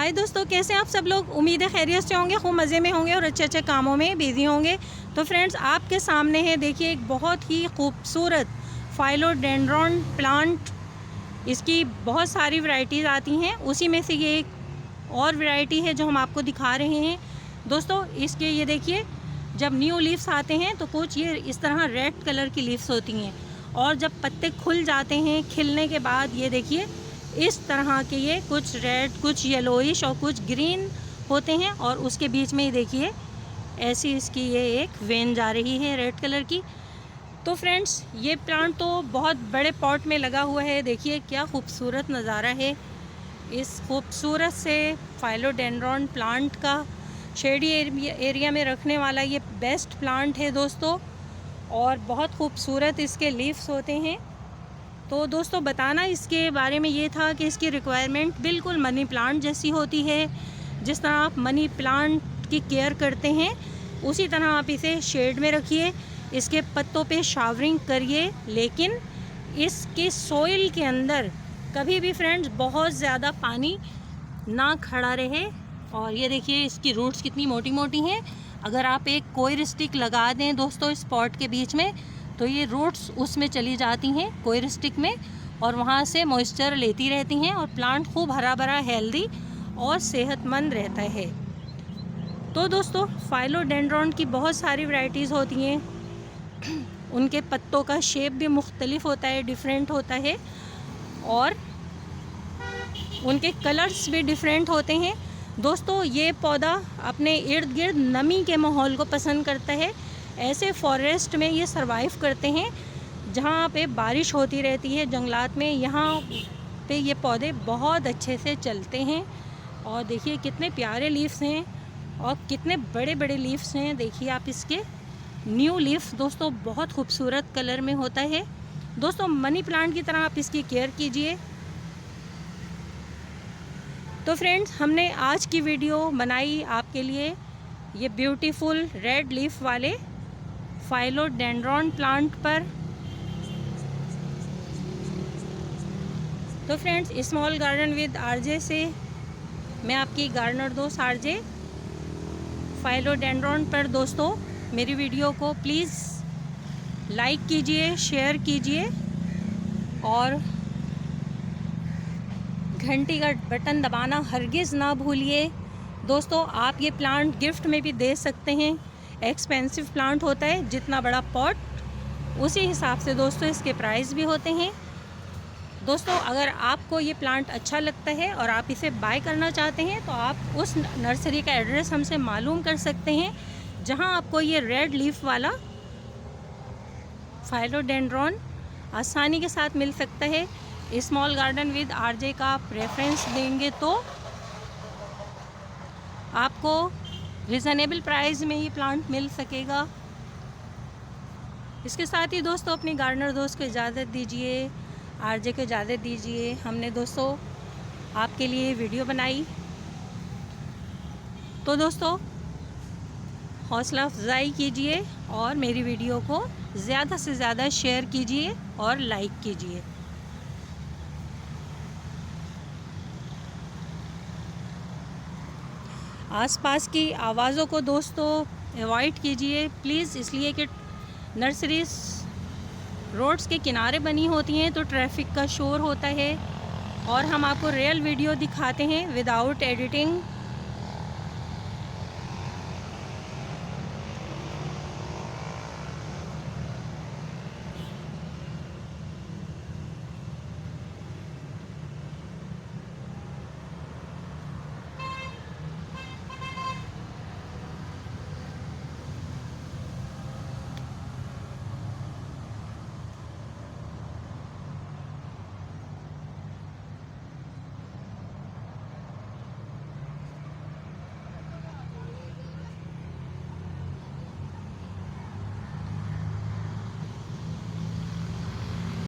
हाय दोस्तों, कैसे आप सब लोग। उम्मीद है खैरियत से होंगे, खूब मज़े में होंगे और अच्छे अच्छे कामों में बिजी होंगे। तो फ्रेंड्स, आपके सामने है, देखिए एक बहुत ही खूबसूरत फाइलोडेंड्रॉन प्लांट। इसकी बहुत सारी वैरायटीज़ आती हैं, उसी में से ये एक और वैरायटी है जो हम आपको दिखा रहे हैं। दोस्तों, इसके ये देखिए, जब न्यू लीव्स आते हैं तो कुछ ये इस तरह रेड कलर की लीव्स होती हैं, और जब पत्ते खुल जाते हैं खिलने के बाद ये देखिए इस तरह के ये कुछ रेड, कुछ येलोइश और कुछ ग्रीन होते हैं। और उसके बीच में ही देखिए ऐसी इसकी ये एक वेन जा रही है रेड कलर की। तो फ्रेंड्स, ये प्लांट तो बहुत बड़े पॉट में लगा हुआ है। देखिए क्या खूबसूरत नज़ारा है इस खूबसूरत से फाइलोडेंड्रॉन प्लांट का। शेडी एरिया में रखने वाला ये बेस्ट प्लांट है दोस्तों, और बहुत खूबसूरत इसके लीव्स होते हैं। तो दोस्तों, बताना इसके बारे में ये था कि इसकी रिक्वायरमेंट बिल्कुल मनी प्लांट जैसी होती है। जिस तरह आप मनी प्लांट की केयर करते हैं उसी तरह आप इसे शेड में रखिए, इसके पत्तों पे शावरिंग करिए, लेकिन इसके सॉइल के अंदर कभी भी फ्रेंड्स बहुत ज़्यादा पानी ना खड़ा रहे। और ये देखिए इसकी रूट्स कितनी मोटी मोटी हैं। अगर आप एक कोई स्टिक लगा दें दोस्तों इस पॉट के बीच में, तो ये रूट्स उसमें चली जाती हैं कोई स्टिक में, और वहाँ से मॉइस्चर लेती रहती हैं और प्लांट खूब हरा भरा, हेल्दी और सेहतमंद रहता है। तो दोस्तों, फाइलोडेंड्रॉन की बहुत सारी वैरायटीज़ होती हैं। उनके पत्तों का शेप भी मुख्तलिफ होता है, डिफरेंट होता है, और उनके कलर्स भी डिफरेंट होते हैं। दोस्तों, ये पौधा अपने इर्द गिर्द नमी के माहौल को पसंद करता है। ऐसे फॉरेस्ट में ये सरवाइव करते हैं जहाँ पे बारिश होती रहती है, जंगलात में। यहाँ पे ये पौधे बहुत अच्छे से चलते हैं। और देखिए कितने प्यारे लीव्स हैं और कितने बड़े बड़े लीव्स हैं। देखिए आप इसके न्यू लीव्स दोस्तों बहुत खूबसूरत कलर में होता है। दोस्तों, मनी प्लांट की तरह आप इसकी केयर कीजिए। तो फ्रेंड्स, हमने आज की वीडियो बनाई आपके लिए ये ब्यूटीफुल रेड लीफ वाले फाइलोडेंड्रॉन प्लांट पर। तो friends, small garden with RJ से मैं आपकी गार्डनर दोस्त आरजे। फाइलोडेंड्रॉन पर दोस्तों मेरी वीडियो को प्लीज़ लाइक कीजिए, शेयर कीजिए और घंटी का बटन दबाना हरगिज़ ना भूलिए। दोस्तों, आप ये प्लांट गिफ्ट में भी दे सकते हैं। एक्सपेंसिव प्लांट होता है, जितना बड़ा पॉट उसी हिसाब से दोस्तों इसके प्राइस भी होते हैं। दोस्तों, अगर आपको ये प्लांट अच्छा लगता है और आप इसे बाय करना चाहते हैं तो आप उस नर्सरी का एड्रेस हमसे मालूम कर सकते हैं, जहां आपको ये रेड लीफ वाला फाइलोडेंड्रॉन आसानी के साथ मिल सकता है। स्मॉल गार्डन विद आरजे का आप रेफरेंस देंगे तो आपको रिजनेबल प्राइस में ही प्लांट मिल सकेगा। इसके साथ ही दोस्तों अपनी गार्डनर दोस्त को इजाज़त दीजिए, आरजे को इजाज़त दीजिए। हमने दोस्तों आपके लिए वीडियो बनाई, तो दोस्तों हौसला अफजाई कीजिए और मेरी वीडियो को ज़्यादा से ज़्यादा शेयर कीजिए और लाइक कीजिए। आसपास की आवाज़ों को दोस्तों अवॉइड कीजिए प्लीज़, इसलिए कि नर्सरीज रोड्स के किनारे बनी होती हैं तो ट्रैफिक का शोर होता है, और हम आपको रियल वीडियो दिखाते हैं विदाउट एडिटिंग।